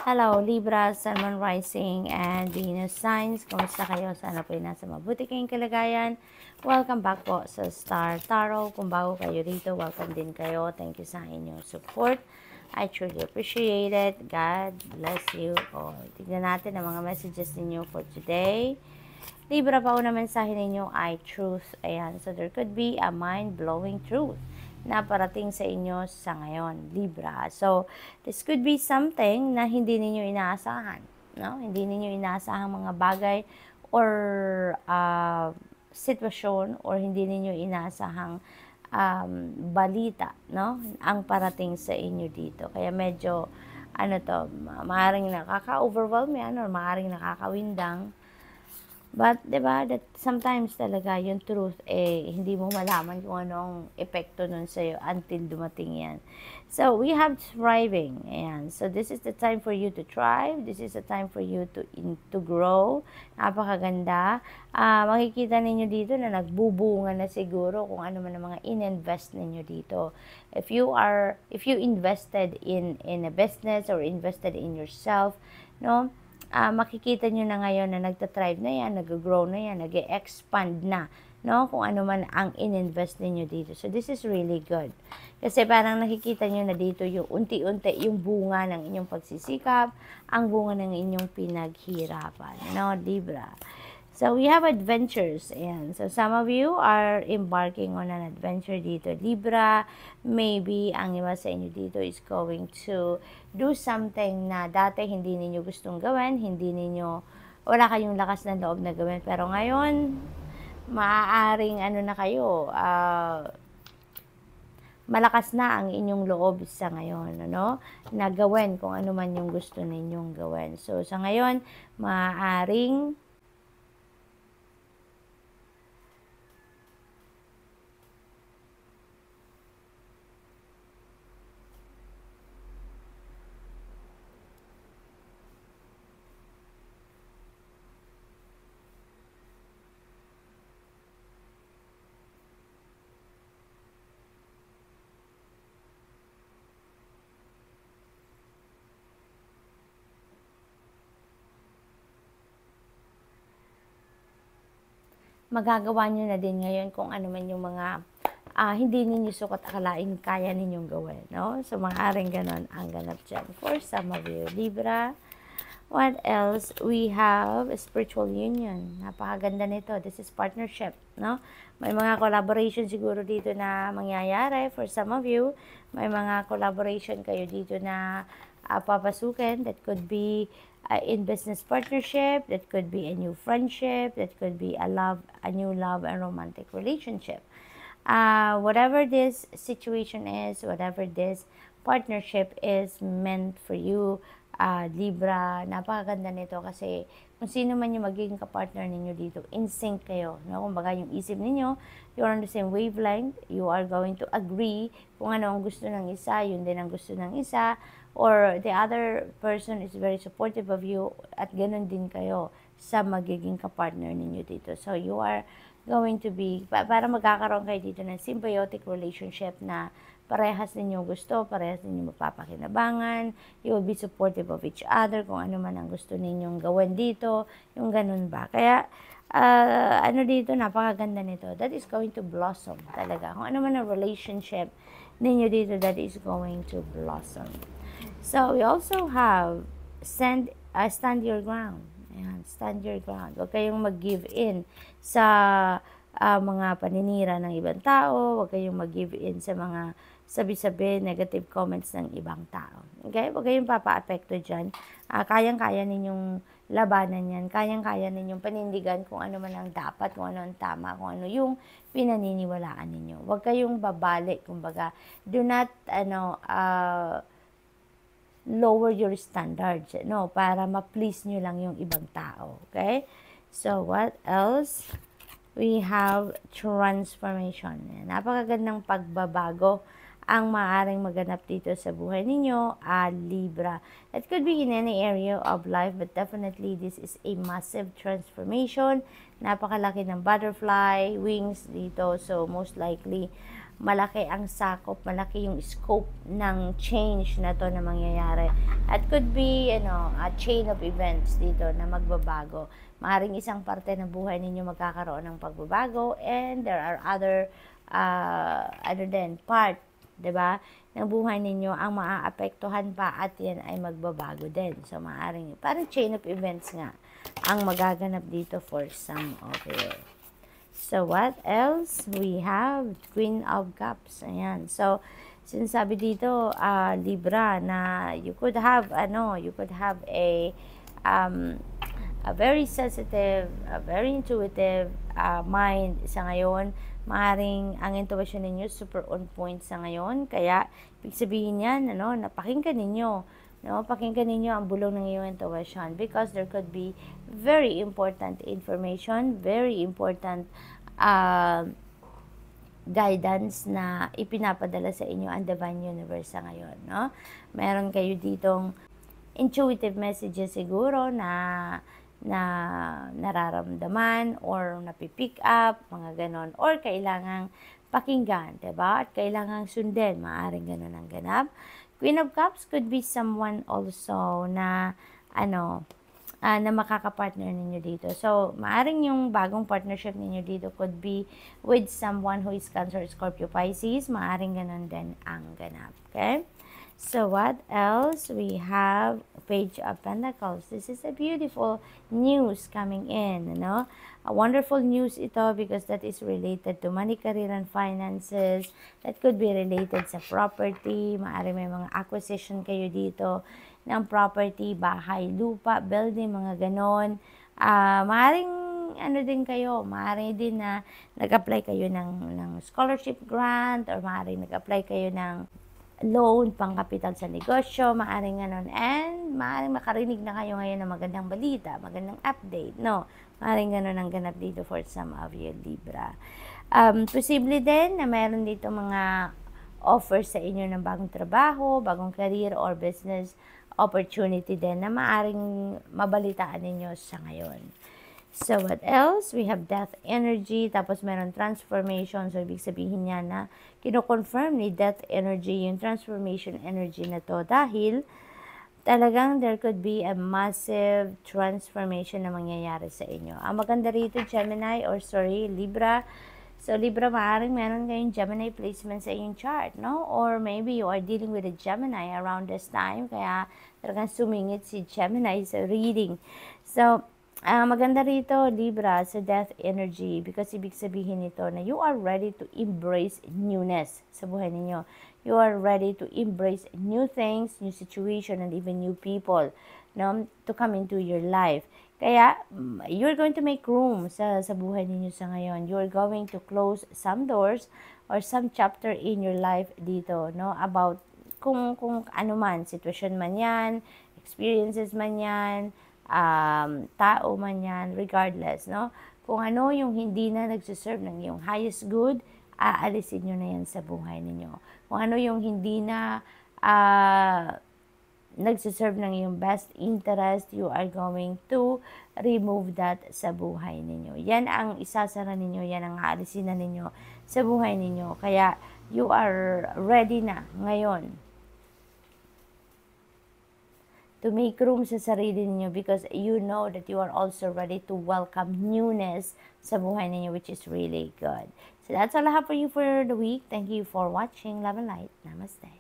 Hello, Libra, Sun, Moon, Rising, and Venus signs. Kumusta kayo? Sana po nasa mabuti kayong kalagayan. Welcome back po sa Star Tarot. Kung bago kayo rito, welcome din kayo. Thank you sa inyong support. I truly appreciate it. God bless you all. Tignan natin ang mga messages ninyo for today. Libra, pa una mensahe ninyo ay truth. Ayan, so there could be a mind-blowing truth na parating sa inyo sa ngayon, Libra. So, this could be something na hindi ninyo inaasahan, no? Hindi ninyo inaasahan mga bagay or sitwasyon or hindi ninyo inaasahang balita, no? Ang parating sa inyo dito. Kaya medyo, maaaring nakaka-overwhelm yan or maaaring nakakawindang. But, diba, that sometimes talaga yung truth, hindi mo malaman kung anong epekto nun sa'yo until dumating yan. So, we have thriving. Ayan. So, this is the time for you to thrive. This is the time for you to grow. Napakaganda. Makikita ninyo dito na nagbubunga na siguro kung ano man ang mga in-invest ninyo dito. If you invested in a business or invested in yourself, no? Makikita nyo na ngayon na nagtatrive na yan, nag-grow na yan, nag-expand na, no? Kung ano man ang in-invest ninyo dito. So, this is really good. Kasi parang nakikita nyo na dito yung unti-unti yung bunga ng inyong pagsisikap, ang bunga ng inyong pinaghirapan, no, Libra? So, we have adventures. Ayan. So, some of you are embarking on an adventure dito, Libra. Maybe, ang iba sa inyo dito is going to do something na dati hindi ninyo gustong gawin, wala kayong lakas ng loob na gawin. Pero ngayon, maaaring na kayo, malakas na ang inyong loob sa ngayon, na gawin kung ano man yung gusto ninyong gawin. So, sa ngayon, maaaring magagawa nyo na din ngayon kung ano man yung mga hindi ninyo sukat akalain kaya ninyong gawin, no? So, maaaring ganon ang ganap dyan. For some of you, Libra, what else? We have spiritual union. Napakaganda nito. This is partnership, no? May mga collaboration siguro dito na mangyayari. For some of you, may mga collaboration kayo dito na papasukin. That could be in business partnership, that could be a new friendship, that could be a new love and romantic relationship. Whatever this situation is, whatever this partnership is meant for you, Libra, napakaganda nito kasi kung sino man yung magiging kapartner ninyo dito, in sync kayo, no? Kumbaga yung isip ninyo, you're on the same wavelength, you are going to agree kung ano ang gusto ng isa, yun din ang gusto ng isa, or the other person is very supportive of you at ganun din kayo sa magiging kapartner ninyo dito. So, you are going to be, para magkakaroon kayo dito ng symbiotic relationship na parehas ninyong gusto, parehas ninyong mapapakinabangan, you will be supportive of each other, kung ano man ang gusto ninyong gawin dito, yung ganun ba. Kaya, dito, napakaganda nito. That is going to blossom talaga. Kung ano man ang relationship ninyo dito, that is going to blossom. So, we also have stand your ground. Ayan, stand your ground. Huwag kayong mag-give in sa mga paninira ng ibang tao. Huwag kayong mag-give in sa mga sabi-sabi, negative comments ng ibang tao. Okay? Huwag kayong papa-apekto dyan. Kayang-kaya ninyong labanan yan. Kayang-kaya ninyong panindigan kung ano man ang dapat, kung ano ang tama, kung ano yung pinaniniwalaan ninyo. Huwag kayong babalik. Kumbaga, do not, lower your standards, no? Para ma-please nyo lang yung ibang tao. Okay? So, what else? We have transformation. Napakagandang pagbabago ang maaaring maganap dito sa buhay ninyo, Libra. It could be in any area of life, but definitely this is a massive transformation. Napakalaki ng butterfly wings dito. So, most likely, malaki ang sakop, malaki yung scope ng change na to na mangyayari. At could be, a chain of events dito na magbabago. Maaaring isang parte ng buhay ninyo magkakaroon ng pagbabago, and there are other, part, 'di ba, ng buhay ninyo ang maaapektuhan pa, at yan ay magbabago din. So, maaaring, parang chain of events nga ang magaganap dito for some of you. So, what else? We have Queen of Cups. Ayan. So, sinasabi dito, Libra, na you could have a very sensitive, a very intuitive mind sa ngayon. Maaring ang intuition ninyo super on point sa ngayon. Kaya, ibig sabihin yan, napakinggan ninyo. Pakinggan ninyo ang bulong ng iyong intuition, because there could be very important information, very important guidance na ipinapadala sa inyo ang Divine Universe sa ngayon, no? Meron kayo ditong intuitive messages siguro na nararamdaman or napipick up, mga ganon, or kailangang pakinggan, diba? At kailangang sundin, maaaring ganon ang ganap. Queen of Cups could be someone also na na makakapartner ninyo dito. So, maaring yung bagong partnership ninyo dito could be with someone who is Cancer, Scorpio, Pisces. Maaring ganun din ang ganap. Okay? So, what else? We have Page of Pentacles. This is a beautiful news coming in, A wonderful news ito, because that is related to money, career, and finances. That could be related sa property. Maaari may mga acquisition kayo dito ng property, bahay, lupa, building, mga ganon. Maaring din kayo, maaari din na nag-apply kayo ng scholarship grant, or maaring nag-apply kayo ng loan, pang-kapital sa negosyo, maaring ganon. And maaring makarinig na kayo ngayon ng magandang balita, magandang update, Maaring ganon ang ganap dito for some of you, Libra. Posible din na mayroon dito mga offers sa inyo ng bagong trabaho, bagong career, or business opportunity din na maaring mabalitaan ninyo sa ngayon. So, what else? We have Death Energy, tapos meron Transformation. So, ibig sabihin niya na kino-confirm ni Death Energy yung transformation energy na to, dahil talagang there could be a massive transformation na mangyayari sa inyo. Ang maganda rito, Libra. So, Libra, maaaring meron kayong Gemini placement sa inyong chart, Or maybe you are dealing with a Gemini around this time, kaya talagang sumingit si Gemini sa reading. So, maganda rito, Libra, sa Death Energy, because ibig sabihin nito na you are ready to embrace newness sa buhay ninyo. You are ready to embrace new things, new situation, and even new people, to come into your life. Kaya, you're going to make room sa buhay ninyo sa ngayon. You're going to close some doors or some chapter in your life dito, about kung ano man, sitwasyon man yan, experiences man yan, tao man yan, regardless, Kung ano yung hindi na nagsiserve ng yung highest good, aalisin nyo na yan sa buhay ninyo. Kung ano yung hindi na nagsiserve ng yung best interest, you are going to remove that sa buhay ninyo. Yan ang isasara ninyo, yan ang aalisin na ninyo sa buhay ninyo. Kaya, you are ready na ngayon to make room sa sarili ninyo, because you know that you are also ready to welcome newness sa buhay ninyo, which is really good. So that's all I have for you for the week. Thank you for watching. Love and light. Namaste.